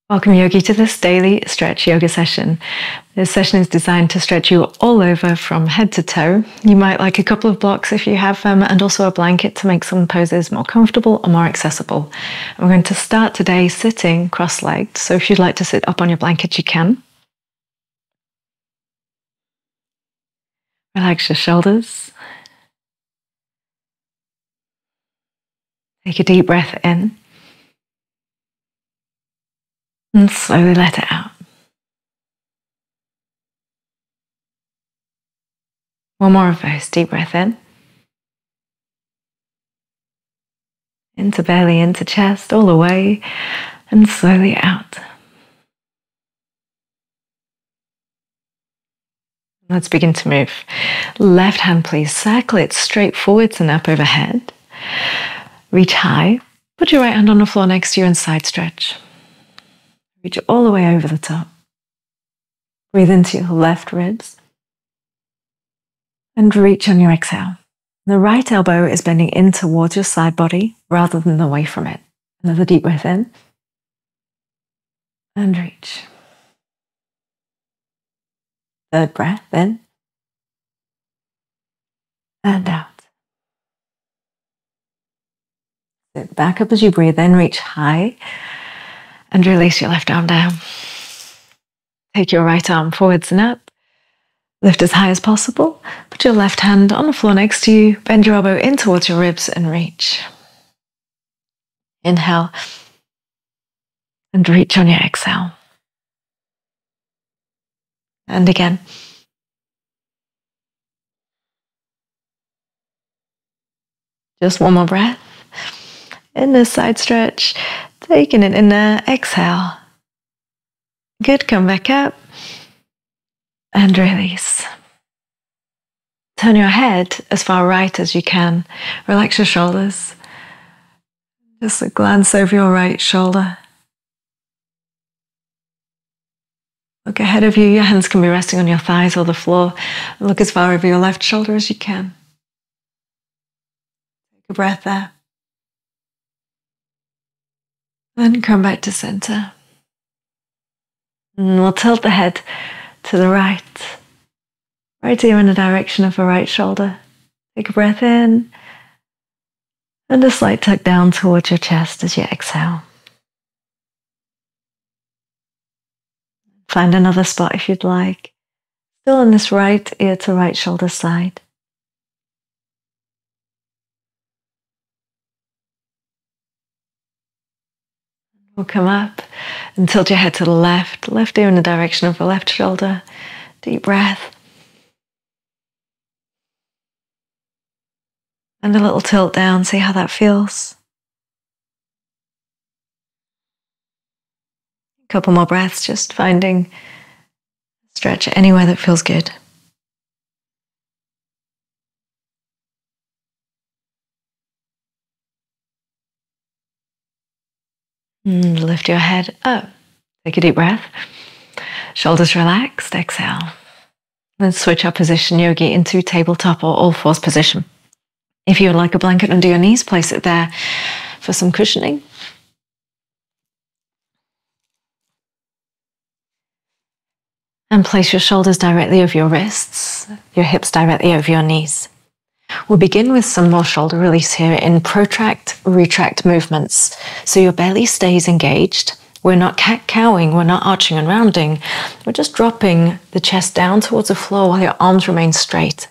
Welcome, yogi, to this daily stretch yoga session. This session is designed to stretch you all over from head to toe. You might like a couple of blocks if you have them, and also a blanket to make some poses more comfortable or more accessible. I'm going to start today sitting cross-legged, so if you'd like to sit up on your blanket, you can. Relax your shoulders. Take a deep breath in. And slowly let it out. One more of those. Deep breath in. Into belly, into chest, all the way. And slowly out. Let's begin to move. Left hand, please. Circle it straight forwards and up overhead. Reach high. Put your right hand on the floor next to you and side stretch. Reach all the way over the top. Breathe into your left ribs. And reach on your exhale. The right elbow is bending in towards your side body rather than away from it. Another deep breath in. And reach. Third breath in. And out. Sit back up as you breathe in. Reach high. And release your left arm down. Take your right arm forwards and up. Lift as high as possible. Put your left hand on the floor next to you. Bend your elbow in towards your ribs and reach. Inhale. And reach on your exhale. And again. Just one more breath. In this side stretch. Taking it in there. Exhale. Good. Come back up. And release. Turn your head as far right as you can. Relax your shoulders. Just a glance over your right shoulder. Look ahead of you. Your hands can be resting on your thighs or the floor. Look as far over your left shoulder as you can. Take a breath there. Then come back to center. And we'll tilt the head to the right. Right here in the direction of the right shoulder. Take a breath in. And a slight tuck down towards your chest as you exhale. Find another spot if you'd like. Still on this right ear to right shoulder side. We'll come up and tilt your head to the left. Left ear in the direction of the left shoulder. Deep breath. And a little tilt down. See how that feels. A couple more breaths, just finding stretch anywhere that feels good. And lift your head up. Take a deep breath. Shoulders relaxed. Exhale. Then switch our position, yogi, into tabletop or all fours position. If you would like a blanket under your knees, place it there for some cushioning. And place your shoulders directly over your wrists, your hips directly over your knees. We'll begin with some more shoulder release here in protract, retract movements. So your belly stays engaged. We're not cat-cowing, we're not arching and rounding. We're just dropping the chest down towards the floor while your arms remain straight.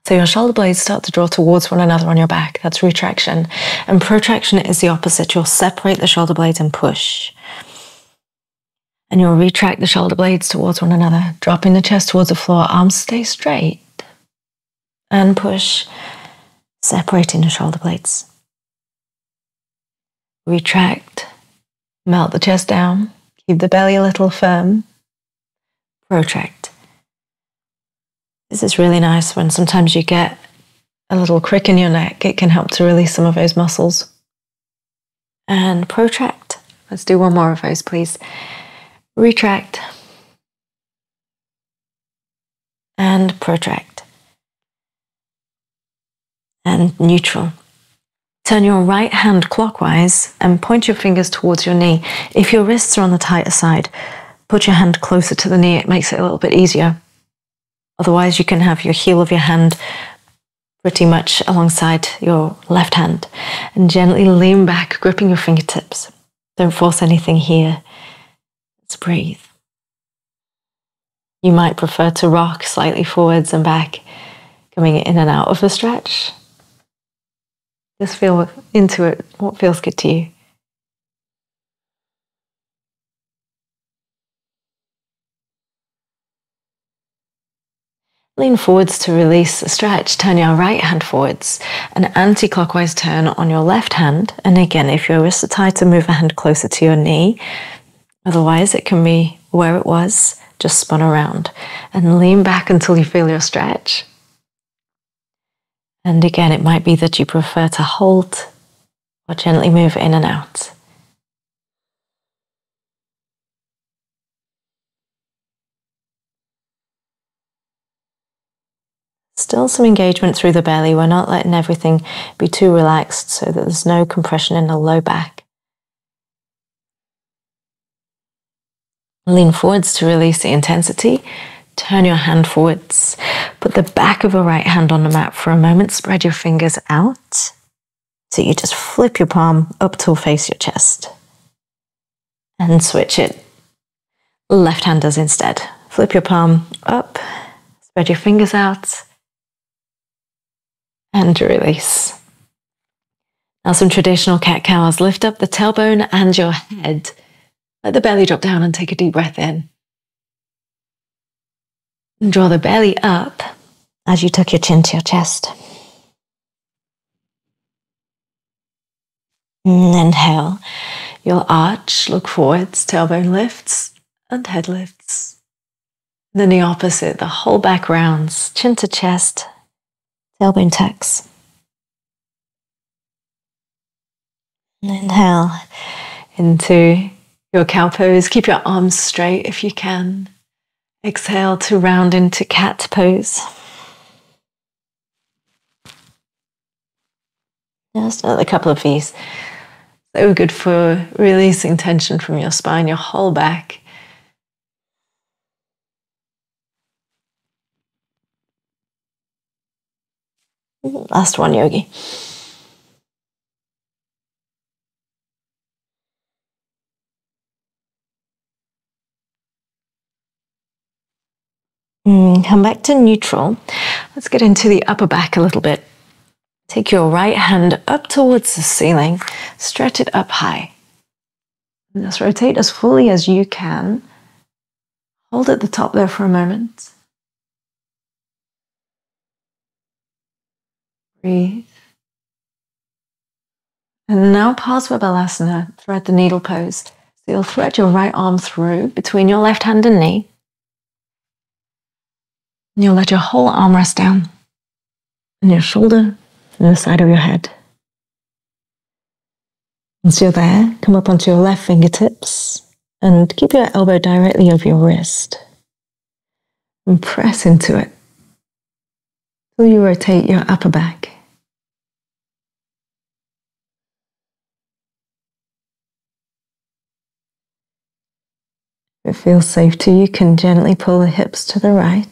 So your shoulder blades start to draw towards one another on your back. That's retraction. And protraction is the opposite. You'll separate the shoulder blades and push. And you'll retract the shoulder blades towards one another, dropping the chest towards the floor. Arms stay straight. And push, separating the shoulder blades. Retract, melt the chest down, keep the belly a little firm. Protract. This is really nice when sometimes you get a little crick in your neck. It can help to release some of those muscles. And protract. Let's do one more of those, please. Retract. And protract. And neutral. Turn your right hand clockwise and point your fingers towards your knee. If your wrists are on the tighter side, put your hand closer to the knee. It makes it a little bit easier. Otherwise, you can have your heel of your hand pretty much alongside your left hand and gently lean back, gripping your fingertips. Don't force anything here. Let's breathe. You might prefer to rock slightly forwards and back, coming in and out of the stretch. Just feel into it, what feels good to you. Lean forwards to release the stretch. Turn your right hand forwards. An anti-clockwise turn on your left hand. And again, if your wrists are tight, to move a hand closer to your knee. Otherwise, it can be where it was, just spun around. And lean back until you feel your stretch. And again, it might be that you prefer to hold or gently move in and out. Still some engagement through the belly. We're not letting everything be too relaxed so that there's no compression in the low back. Lean forwards to release the intensity. Turn your hand forwards. Put the back of your right hand on the mat for a moment. Spread your fingers out. So you just flip your palm up to face your chest. And switch it. Left hand does instead. Flip your palm up. Spread your fingers out. And release. Now some traditional cat-cows. Lift up the tailbone and your head. Let the belly drop down and take a deep breath in. And draw the belly up as you tuck your chin to your chest. And inhale. You'll arch, look forwards, tailbone lifts and head lifts. And then the opposite, the whole back rounds, chin to chest, tailbone tucks. And inhale into your cow pose. Keep your arms straight if you can. Exhale to round into cat pose. Just another couple of these. So good for releasing tension from your spine, your whole back. Last one, yogi. Come back to neutral. Let's get into the upper back a little bit. Take your right hand up towards the ceiling. Stretch it up high. And just rotate as fully as you can. Hold at the top there for a moment. Breathe. And now Parsvabalasana, thread the needle pose. So you'll thread your right arm through between your left hand and knee. And you'll let your whole arm rest down on your shoulder and the side of your head. Once you're there, come up onto your left fingertips and keep your elbow directly over your wrist. And press into it till you rotate your upper back. If it feels safe to you, you can gently pull the hips to the right.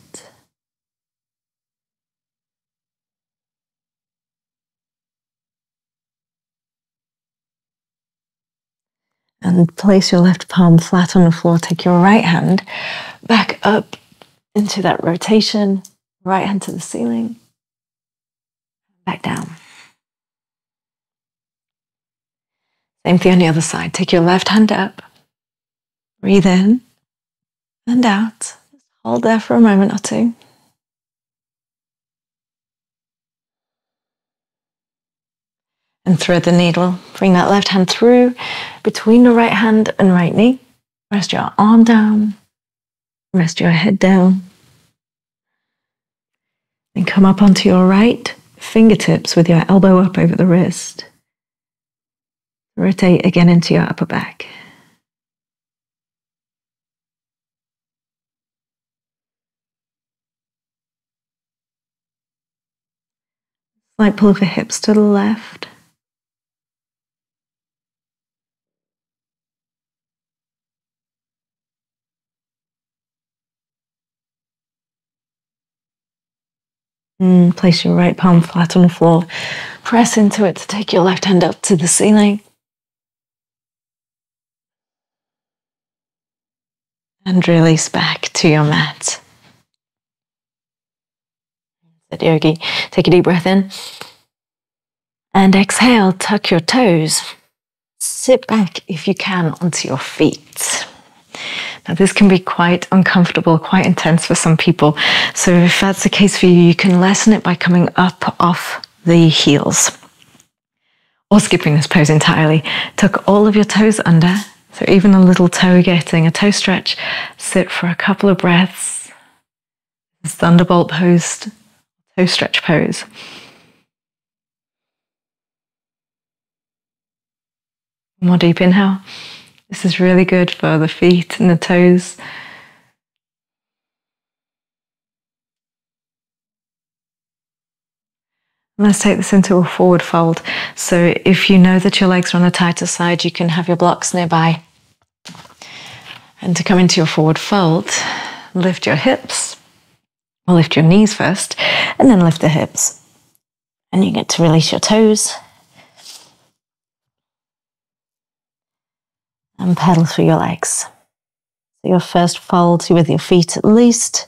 And place your left palm flat on the floor. Take your right hand back up into that rotation. Right hand to the ceiling. Back down. Same thing on the other side. Take your left hand up. Breathe in and out. Just hold there for a moment or two. And thread the needle. Bring that left hand through between the right hand and right knee. Rest your arm down. Rest your head down. And come up onto your right fingertips with your elbow up over the wrist. Rotate again into your upper back. Slight pull of the hips to the left. Place your right palm flat on the floor. Press into it to take your left hand up to the ceiling. And release back to your mat. Sit yogi. Take a deep breath in. And exhale, tuck your toes. Sit back if you can onto your feet. Now this can be quite uncomfortable, quite intense for some people. So if that's the case for you, you can lessen it by coming up off the heels. Or skipping this pose entirely. Tuck all of your toes under. So even a little toe getting a toe stretch. Sit for a couple of breaths. Thunderbolt pose, toe stretch pose. More deep inhale. This is really good for the feet and the toes. Let's take this into a forward fold. So if you know that your legs are on the tighter side, you can have your blocks nearby. And to come into your forward fold, lift your hips, or lift your knees first, and then lift the hips. And you get to release your toes. And pedal through your legs. So your first fold with your feet at least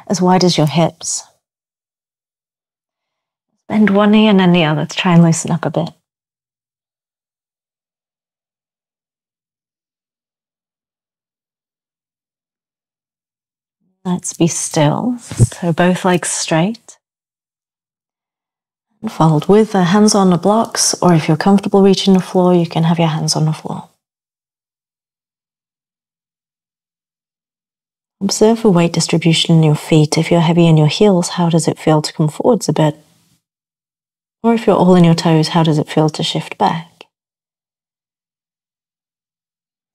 as wide as your hips. Bend one knee and then the other to try and loosen up a bit. Let's be still. So both legs straight. And fold with the hands on the blocks, or if you're comfortable reaching the floor, you can have your hands on the floor. Observe the weight distribution in your feet. If you're heavy in your heels, how does it feel to come forwards a bit? Or if you're all in your toes, how does it feel to shift back?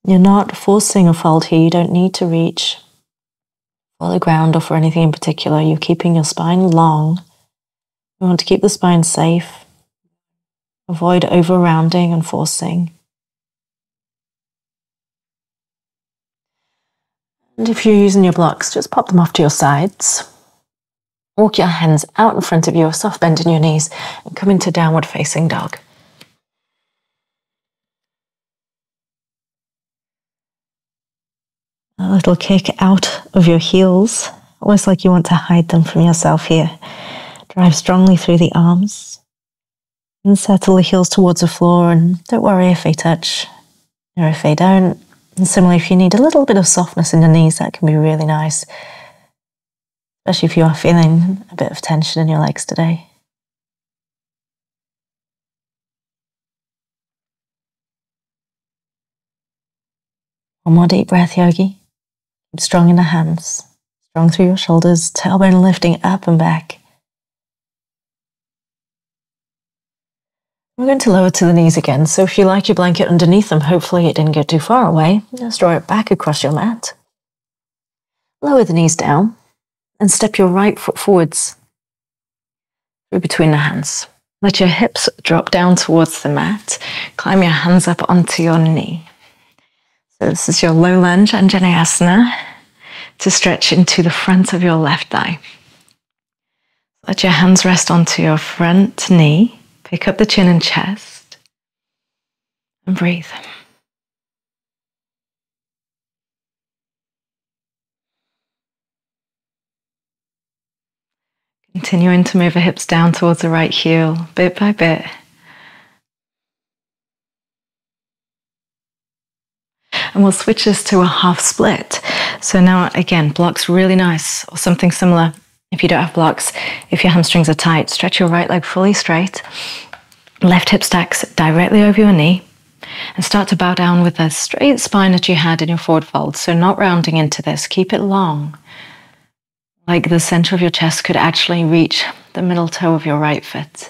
You're not forcing a fold here. You don't need to reach for the ground or for anything in particular. You're keeping your spine long. You want to keep the spine safe. Avoid over-rounding and forcing. And if you're using your blocks, just pop them off to your sides. Walk your hands out in front of you, a soft bend in your knees, and come into downward facing dog. A little kick out of your heels, almost like you want to hide them from yourself here. Drive strongly through the arms. And settle the heels towards the floor, and don't worry if they touch or if they don't. And similarly, if you need a little bit of softness in the knees, that can be really nice. Especially if you are feeling a bit of tension in your legs today. One more deep breath, yogi. Keep strong in the hands. Strong through your shoulders, tailbone lifting up and back. We're going to lower to the knees again, so if you like your blanket underneath them, hopefully it didn't get too far away, just draw it back across your mat. Lower the knees down and step your right foot forwards through between the hands. Let your hips drop down towards the mat. Climb your hands up onto your knee. So this is your low lunge Anjaneyasana to stretch into the front of your left thigh. Let your hands rest onto your front knee. Pick up the chin and chest and breathe. Continuing to move the hips down towards the right heel, bit by bit. And we'll switch this to a half split. So now, again, blocks really nice, or something similar. If you don't have blocks, if your hamstrings are tight, stretch your right leg fully straight. Left hip stacks directly over your knee. And start to bow down with a straight spine that you had in your forward fold. So not rounding into this. Keep it long. Like the center of your chest could actually reach the middle toe of your right foot.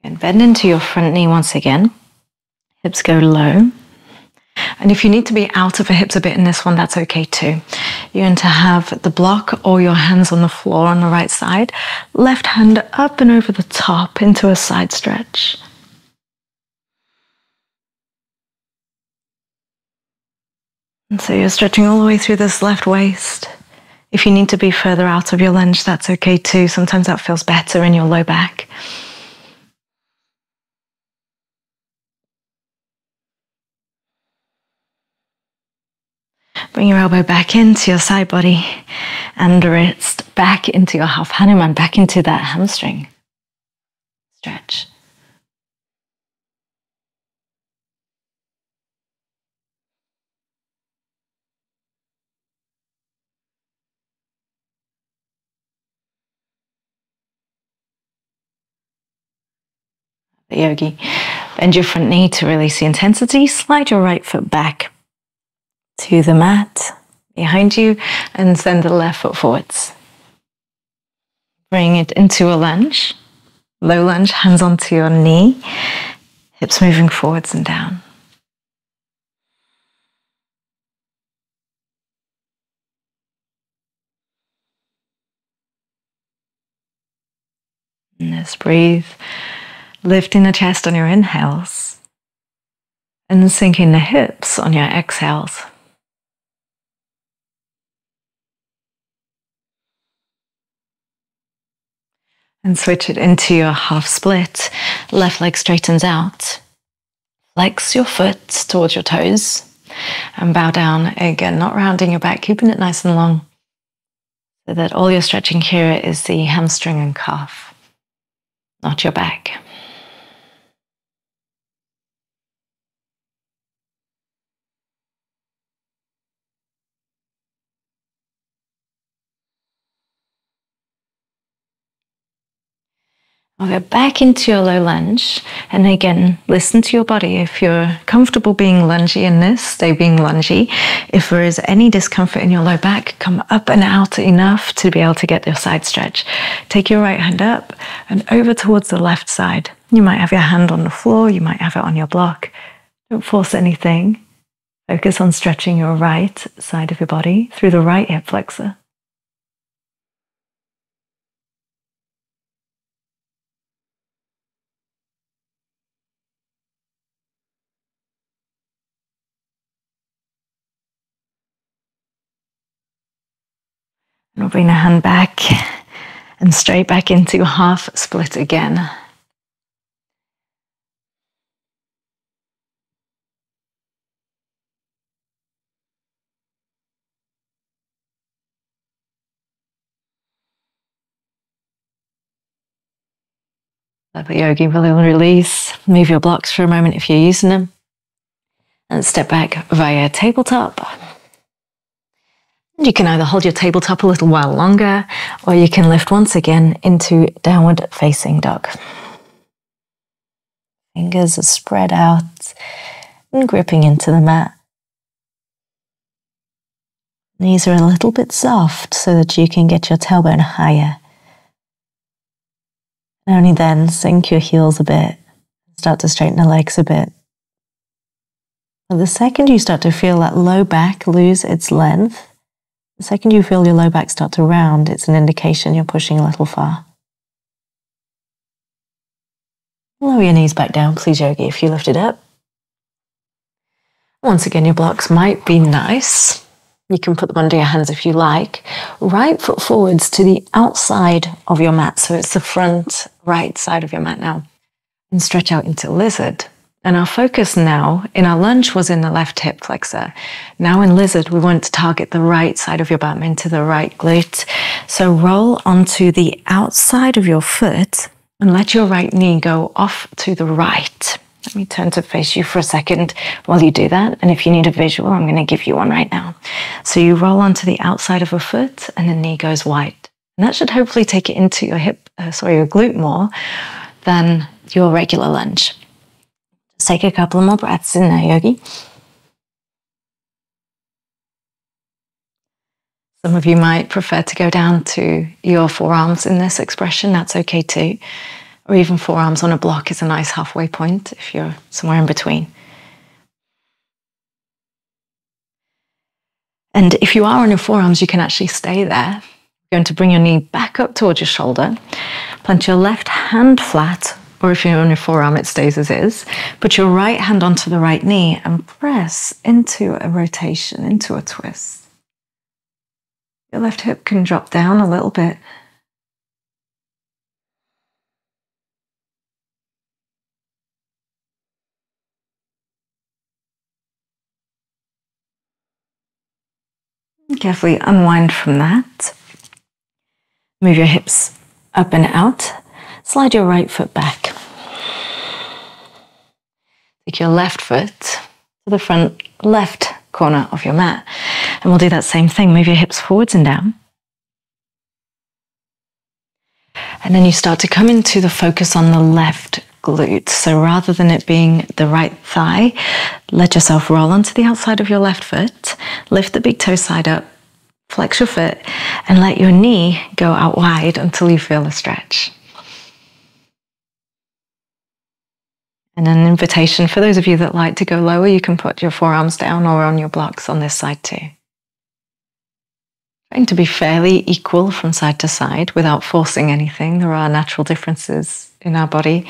And bend into your front knee once again. Hips go low. And if you need to be out of the hips a bit in this one, that's okay too. You're going to have the block or your hands on the floor on the right side. Left hand up and over the top into a side stretch. And so you're stretching all the way through this left waist. If you need to be further out of your lunge, that's okay too. Sometimes that feels better in your low back. Bring your elbow back into your side body and wrist back into your half Hanuman, back into that hamstring stretch. The yogi. Bend your front knee to release the intensity. Slide your right foot back to the mat behind you and send the left foot forwards. Bring it into a lunge. Low lunge, hands onto your knee. Hips moving forwards and down. And just breathe. Lifting the chest on your inhales and sinking the hips on your exhales. And switch it into your half split. Left leg straightens out. Flex your foot towards your toes and bow down again, not rounding your back, keeping it nice and long so that all you're stretching here is the hamstring and calf, not your back. I'll go back into your low lunge, and again, listen to your body. If you're comfortable being lungy in this, stay being lungy. If there is any discomfort in your low back, come up and out enough to be able to get your side stretch. Take your right hand up and over towards the left side. You might have your hand on the floor, you might have it on your block. Don't force anything. Focus on stretching your right side of your body through the right hip flexor. And we'll bring the hand back and straight back into half split again. Lovely yogi, will release. Move your blocks for a moment if you're using them. And step back via tabletop. You can either hold your tabletop a little while longer, or you can lift once again into downward facing dog. Fingers are spread out and gripping into the mat. Knees are a little bit soft so that you can get your tailbone higher. And only then sink your heels a bit. Start to straighten the legs a bit. But the second you start to feel that low back lose its length, the second you feel your low back start to round, it's an indication you're pushing a little far. Lower your knees back down, please, yogi, if you lift it up. Once again, your blocks might be nice. You can put them under your hands if you like. Right foot forwards to the outside of your mat. So it's the front right side of your mat now. And stretch out into lizard. And our focus now in our lunge was in the left hip flexor. Now in lizard, we want to target the right side of your bum into the right glute. So roll onto the outside of your foot and let your right knee go off to the right. Let me turn to face you for a second while you do that. And if you need a visual, I'm going to give you one right now. So you roll onto the outside of a foot and the knee goes wide. And that should hopefully take it into your your glute more than your regular lunge. Just take a couple more breaths in there, yogi. Some of you might prefer to go down to your forearms in this expression. That's okay too. Or even forearms on a block is a nice halfway point if you're somewhere in between. And if you are on your forearms, you can actually stay there. You're going to bring your knee back up towards your shoulder. Plant your left hand flat, or if you're on your forearm, it stays as is. Put your right hand onto the right knee and press into a rotation, into a twist. Your left hip can drop down a little bit. Carefully unwind from that. Move your hips up and out. Slide your right foot back. Take your left foot to the front left corner of your mat. And we'll do that same thing. Move your hips forwards and down. And then you start to come into the focus on the left glute. So rather than it being the right thigh, let yourself roll onto the outside of your left foot. Lift the big toe side up. Flex your foot and let your knee go out wide until you feel a stretch. And an invitation for those of you that like to go lower, you can put your forearms down or on your blocks on this side too. Trying to be fairly equal from side to side without forcing anything. There are natural differences in our body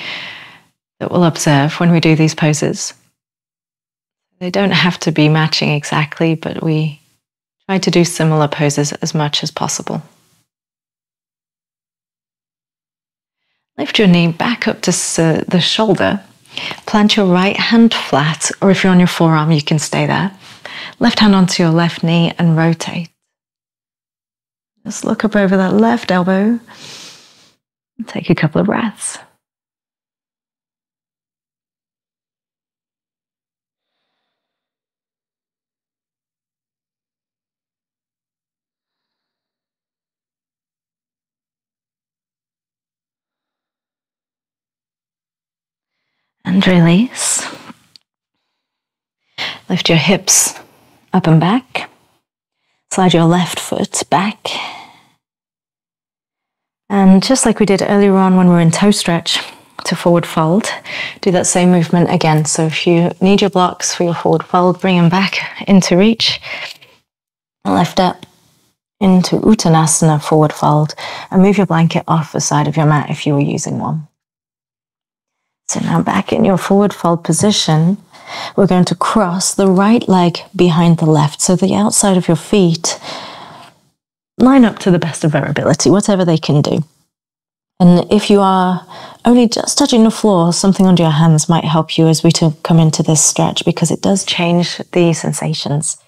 that we'll observe when we do these poses. They don't have to be matching exactly, but we try to do similar poses as much as possible. Lift your knee back up to the shoulder. Plant your right hand flat, or if you're on your forearm, you can stay there. Left hand onto your left knee and rotate. Just look up over that left elbow and take a couple of breaths. And release. Lift your hips up and back. Slide your left foot back. And just like we did earlier on when we were in toe stretch to forward fold, do that same movement again. So if you need your blocks for your forward fold, bring them back into reach. Lift up into Uttanasana, forward fold, and move your blanket off the side of your mat if you were using one. So now back in your forward fold position, we're going to cross the right leg behind the left. So the outside of your feet line up to the best of their ability, whatever they can do. And if you are only just touching the floor, something under your hands might help you as we come into this stretch because it does change the sensations.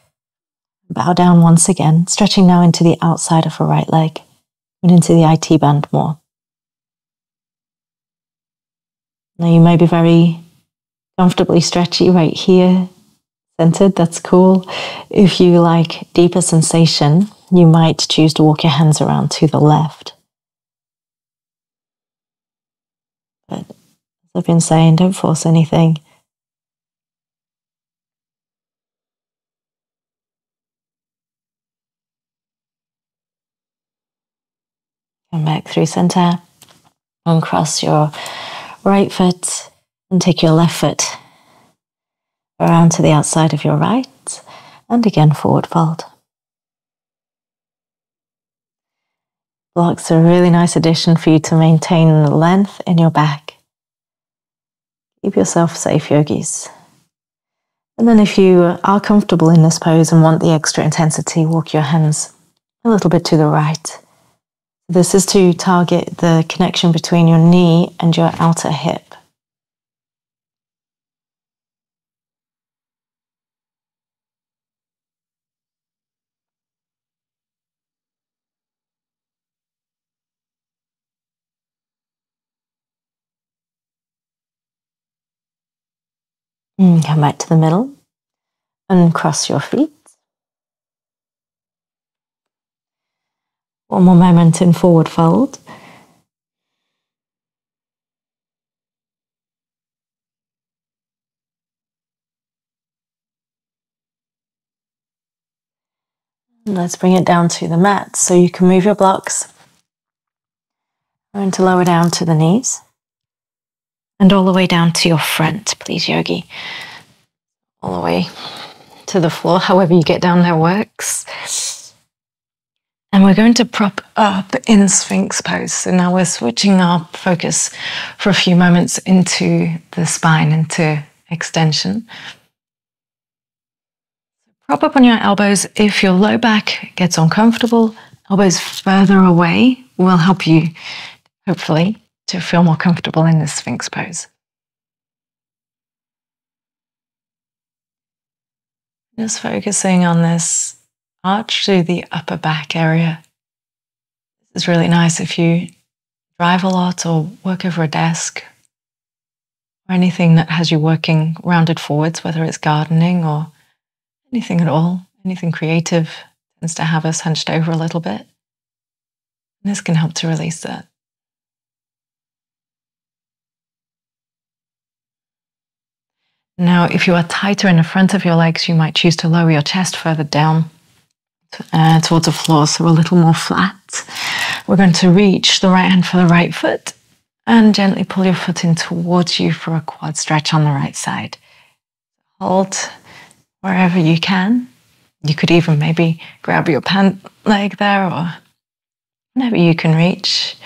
Bow down once again, stretching now into the outside of the right leg and into the IT band more. Now you may be very comfortably stretchy right here, centered, that's cool. If you like deeper sensation, you might choose to walk your hands around to the left. But as I've been saying, don't force anything. Come back through center, uncross your right foot and take your left foot around to the outside of your right and again forward fold. Blocks are a really nice addition for you to maintain the length in your back. Keep yourself safe, yogis. And then if you are comfortable in this pose and want the extra intensity, walk your hands a little bit to the right. This is to target the connection between your knee and your outer hip. And come back to the middle and cross your feet. One more moment in forward fold. And let's bring it down to the mat so you can move your blocks. We're going to lower down to the knees and all the way down to your front, please, yogi. All the way to the floor. However you get down there works. And we're going to prop up in Sphinx pose. So now we're switching our focus for a few moments into the spine, into extension. Prop up on your elbows. If your low back gets uncomfortable, elbows further away will help you, hopefully, to feel more comfortable in this Sphinx pose. Just focusing on this arch through the upper back area. This is really nice if you drive a lot or work over a desk or anything that has you working rounded forwards, whether it's gardening or anything at all. Anything creative tends to have us hunched over a little bit. And this can help to release that. Now, if you are tighter in the front of your legs, you might choose to lower your chest further down towards the floor, so a little more flat. We're going to reach the right hand for the right foot and gently pull your foot in towards you for a quad stretch on the right side. Hold wherever you can. You could even maybe grab your pant leg there or whenever you can reach.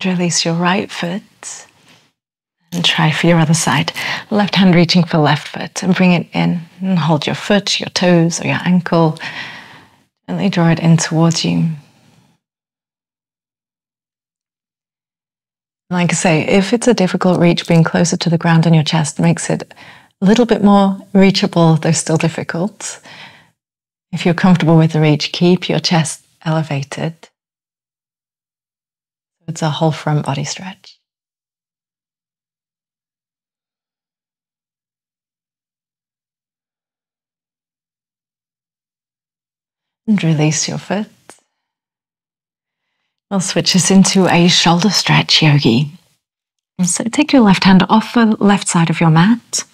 Release your right foot and try for your other side. Left hand reaching for left foot and bring it in and hold your foot, your toes or your ankle. Gently draw it in towards you. Like I say, if it's a difficult reach, being closer to the ground on your chest makes it a little bit more reachable, though still difficult. If you're comfortable with the reach, keep your chest elevated. It's a whole front body stretch. And release your foot. We'll switch this into a shoulder stretch, yogi. So take your left hand off the left side of your mat.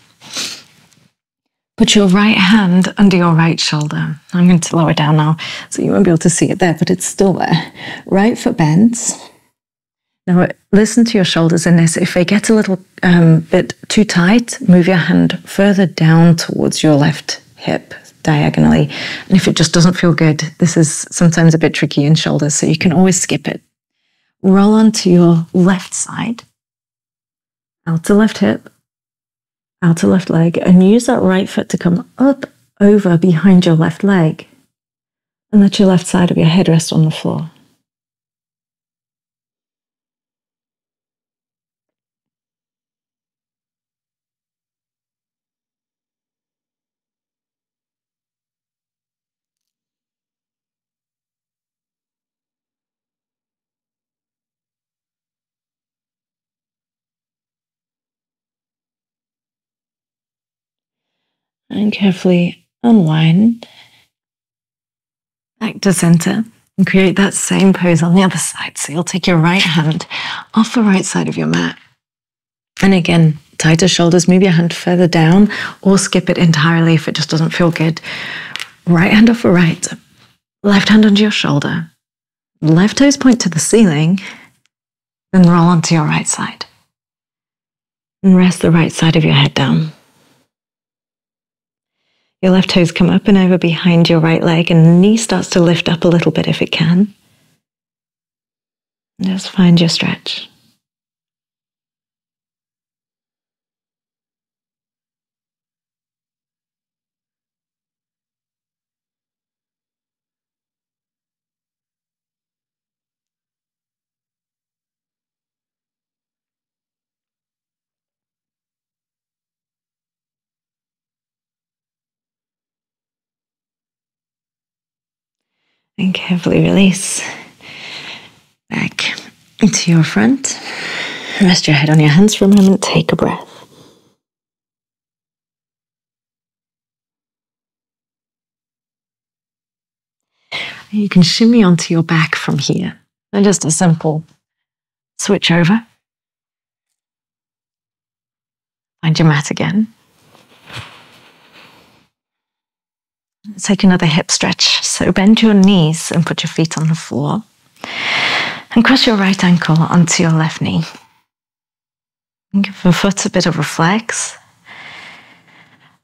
Put your right hand under your right shoulder. I'm going to lower down now, so you won't be able to see it there, but it's still there. Right foot bends. Now, listen to your shoulders in this. If they get a little bit too tight, move your hand further down towards your left hip diagonally. And if it just doesn't feel good, this is sometimes a bit tricky in shoulders, so you can always skip it. Roll onto your left side, out to left hip, out to left leg, and use that right foot to come up over behind your left leg. And let your left side of your head rest on the floor. And carefully unwind back to center and create that same pose on the other side. So you'll take your right hand off the right side of your mat. And again, tighter shoulders, move your hand further down or skip it entirely if it just doesn't feel good. Right hand off the right, left hand under your shoulder, left toes point to the ceiling, then roll onto your right side. And rest the right side of your head down. Your left toes come up and over behind your right leg, and the knee starts to lift up a little bit if it can. And just find your stretch. And carefully release back into your front. Rest your head on your hands for a moment. Take a breath. You can shimmy onto your back from here. And just a simple switch over. Find your mat again. Take another hip stretch. So bend your knees and put your feet on the floor. And cross your right ankle onto your left knee. And give the foot a bit of a flex.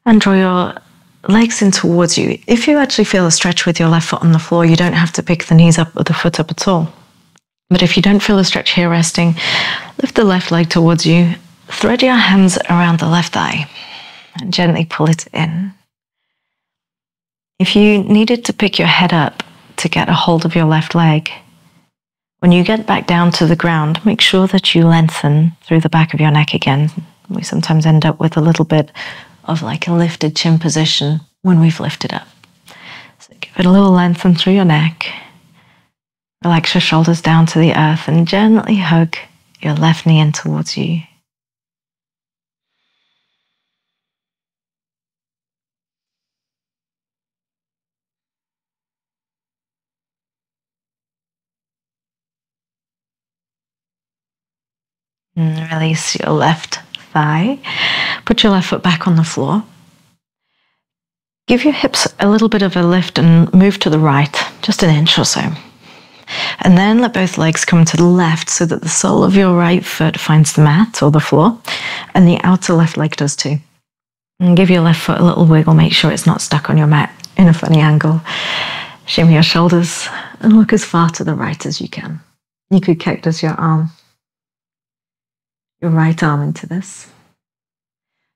And draw your legs in towards you. If you actually feel a stretch with your left foot on the floor, you don't have to pick the knees up or the foot up at all. But if you don't feel a stretch here resting, lift the left leg towards you. Thread your hands around the left thigh and gently pull it in. If you needed to pick your head up to get a hold of your left leg, when you get back down to the ground, make sure that you lengthen through the back of your neck again. We sometimes end up with a little bit of like a lifted chin position when we've lifted up. So give it a little lengthen through your neck. Relax your shoulders down to the earth and gently hug your left knee in towards you. And release your left thigh. Put your left foot back on the floor. Give your hips a little bit of a lift and move to the right, just an inch or so. And then let both legs come to the left so that the sole of your right foot finds the mat or the floor, and the outer left leg does too. And give your left foot a little wiggle, make sure it's not stuck on your mat in a funny angle. Shimmy your shoulders and look as far to the right as you can. You could cactus your right arm into this.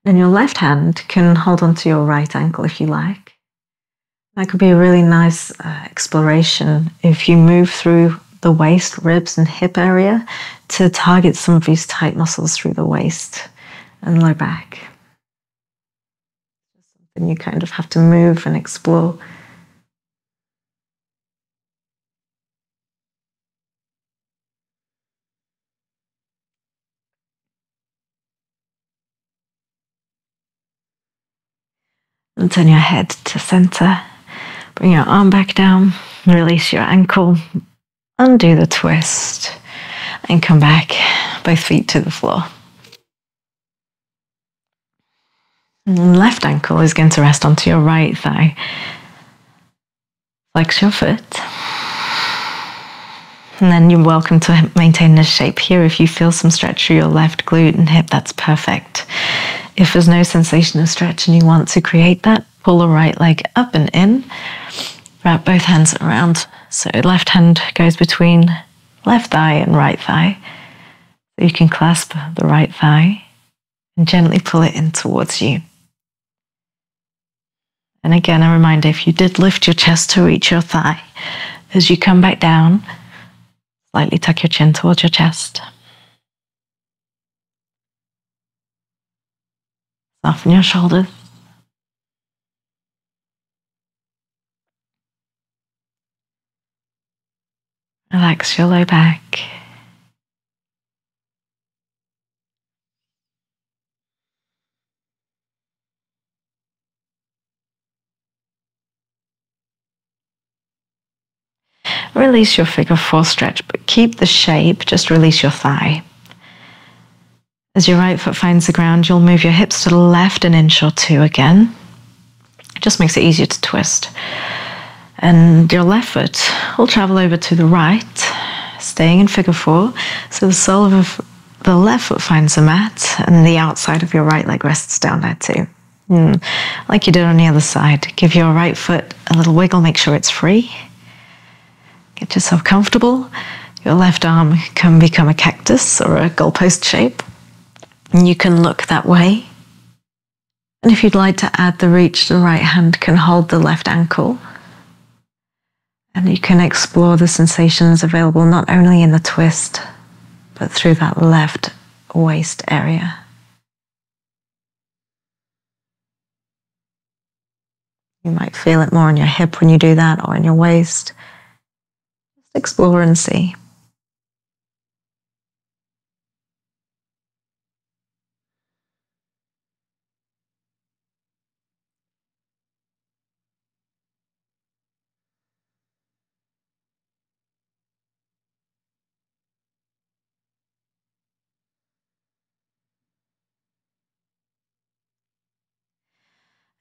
And your left hand can hold onto your right ankle if you like. That could be a really nice exploration if you move through the waist, ribs, and hip area to target some of these tight muscles through the waist and low back. Something you kind of have to move and explore. And turn your head to center. Bring your arm back down, release your ankle, undo the twist, and come back, both feet to the floor. And left ankle is going to rest onto your right thigh. Flex your foot. And then you're welcome to maintain this shape here. If you feel some stretch through your left glute and hip, that's perfect. If there's no sensation of stretch and you want to create that, pull the right leg up and in. Wrap both hands around. So left hand goes between left thigh and right thigh. So you can clasp the right thigh and gently pull it in towards you. And again, a reminder, if you did lift your chest to reach your thigh, as you come back down, slightly tuck your chin towards your chest. Soften your shoulders. Relax your low back. Release your figure four stretch, but keep the shape, just release your thigh. As your right foot finds the ground, you'll move your hips to the left an inch or two again. It just makes it easier to twist. And your left foot will travel over to the right, staying in figure four. So the sole of the left foot finds the mat and the outside of your right leg rests down there too. Like you did on the other side. Give your right foot a little wiggle, make sure it's free. Get yourself comfortable. Your left arm can become a cactus or a goalpost shape. And you can look that way. And if you'd like to add the reach, the right hand can hold the left ankle. And you can explore the sensations available not only in the twist, but through that left waist area. You might feel it more in your hip when you do that, or in your waist. Just explore and see.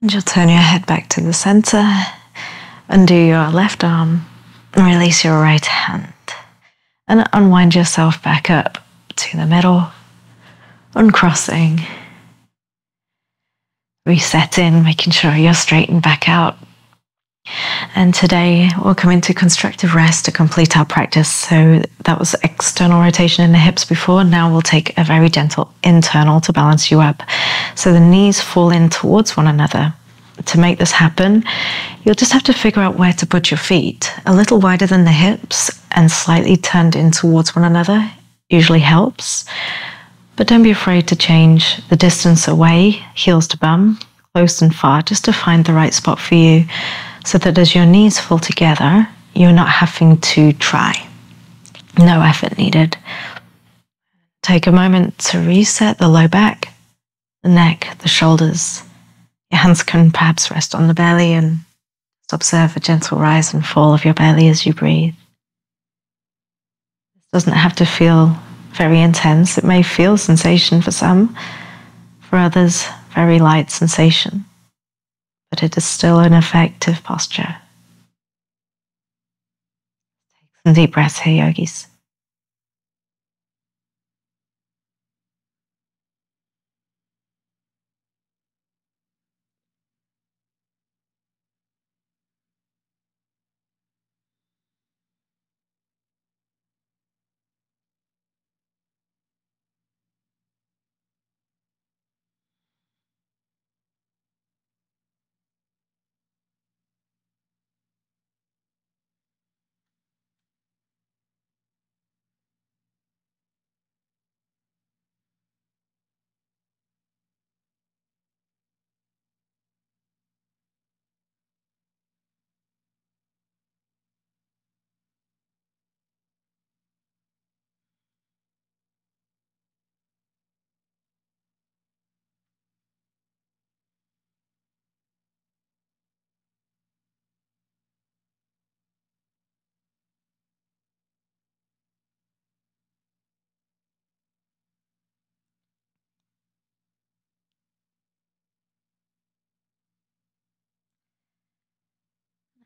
And you'll turn your head back to the center, undo your left arm, and release your right hand. And unwind yourself back up to the middle, uncrossing, resetting, making sure you're straightened back out. And today we'll come into constructive rest to complete our practice. So that was external rotation in the hips before. Now we'll take a very gentle internal to balance you up. So the knees fall in towards one another. To make this happen, you'll just have to figure out where to put your feet. A little wider than the hips and slightly turned in towards one another usually helps. But don't be afraid to change the distance away, heels to bum, close and far, just to find the right spot for you, so that as your knees fall together, you're not having to try. No effort needed. Take a moment to reset the low back, the neck, the shoulders. Your hands can perhaps rest on the belly and just observe a gentle rise and fall of your belly as you breathe. It doesn't have to feel very intense. It may feel sensation for some, for others, very light sensation, but it is still an effective posture. Take some deep breaths here, yogis.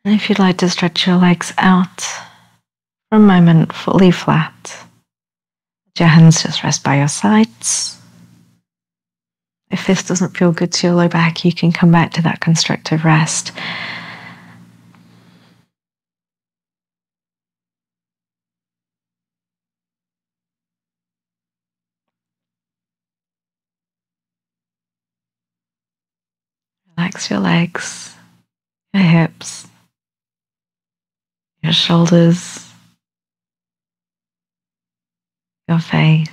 And if you'd like to stretch your legs out for a moment, fully flat, let your hands just rest by your sides. If this doesn't feel good to your low back, you can come back to that constructive rest. Relax your legs, your hips, your shoulders, your face.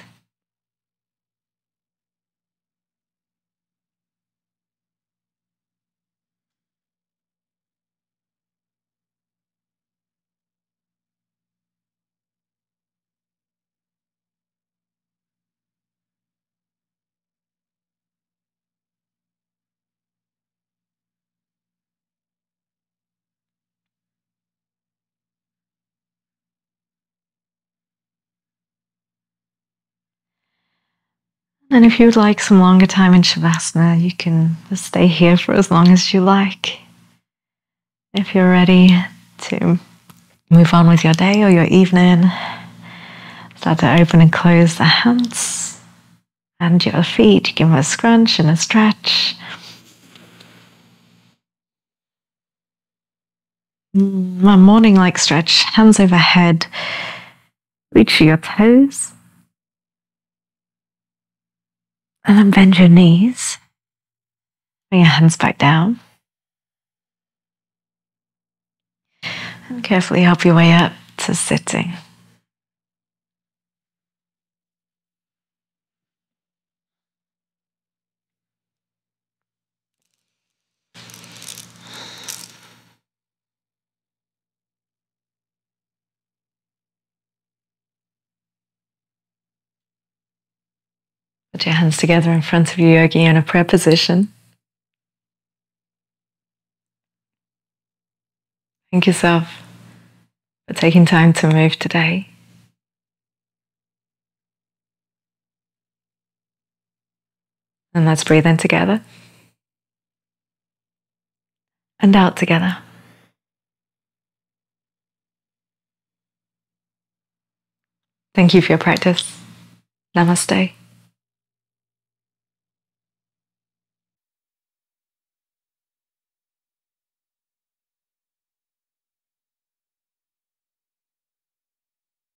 And if you'd like some longer time in Shavasana, you can just stay here for as long as you like. If you're ready to move on with your day or your evening, start to open and close the hands and your feet. Give them a scrunch and a stretch. A morning-like stretch, hands overhead. Reach your toes. And then bend your knees. Bring your hands back down. And carefully help your way up to sitting. Put your hands together in front of you, yogi, in a prayer position. Thank yourself for taking time to move today. And let's breathe in together. and out together. Thank you for your practice. Namaste.